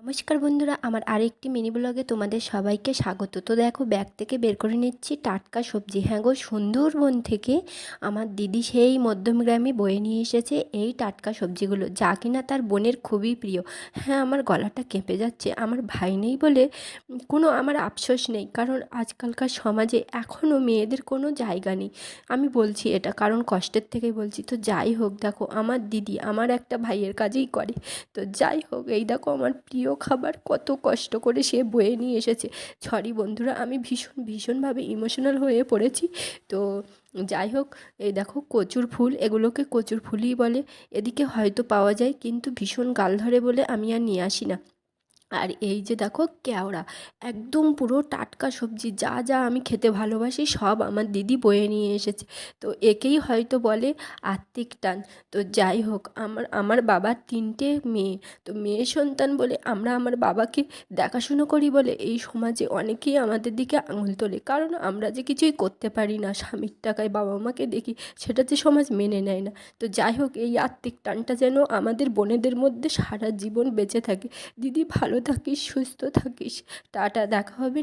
নমস্কার বন্ধুরা, আমার আরেকটি মিনি ব্লগে তোমাদের সবাইকে স্বাগত। তো দেখো, ব্যাগ থেকে বের করে নিচ্ছি টাটকা সবজি। হ্যাঁ গো, সুন্দরবন থেকে আমার দিদি সেই মধ্যমগ্রামে বয়ে নিয়ে এসেছে এই টাটকা সবজিগুলো, যা কিনা তার বোনের খুবই প্রিয়। হ্যাঁ, আমার গলাটা কেঁপে যাচ্ছে। আমার ভাই নেই বলে কোনো আমার আফসোস নেই, কারণ আজকালকার সমাজে এখনও মেয়েদের কোনো জায়গা নেই। আমি বলছি এটা কারণ কষ্টের থেকেই বলছি। তো যাই হোক, দেখো আমার দিদি আমার একটা ভাইয়ের কাজেই করে। তো যাই হোক, এই দেখো আমার প্রিয় খাবার কত কষ্ট করে সে বয়ে নিয়ে এসেছে। সরি বন্ধুরা, আমি ভীষণভাবে ইমোশনাল হয়ে পড়েছি। তো যাই হোক, এই দেখো কচুর ফুল, এগুলোকে কচুর ফুলই বলে। এদিকে হয়তো পাওয়া যায়, কিন্তু ভীষণ গাল ধরে বলে আমি আর নিয়ে আসি না। আর এই যে দেখো কেওড়া, একদম পুরো টাটকা সবজি, যা যা আমি খেতে ভালোবাসি সব আমার দিদি বয়ে নিয়ে এসেছে। তো একেই হয়তো বলে আত্মিক টান। তো যাই হোক, আমার বাবার 3টে মেয়ে। তো মেয়ে সন্তান বলে আমরা আমার বাবাকে দেখাশুনো করি বলে এই সমাজে অনেকেই আমাদের দিকে আঙুল তোলে, কারণ আমরা যে কিছুই করতে পারি না, স্বামীর টাকায় বাবা মাকে দেখি, সেটা যে সমাজ মেনে নেয় না। তো যাই হোক, এই আত্মিক টানটা যেন আমাদের বোনেদের মধ্যে সারা জীবন বেঁচে থাকে। দিদি ভালো থাকিস, সুস্থ থাকিস। টাটা, দেখা হবে।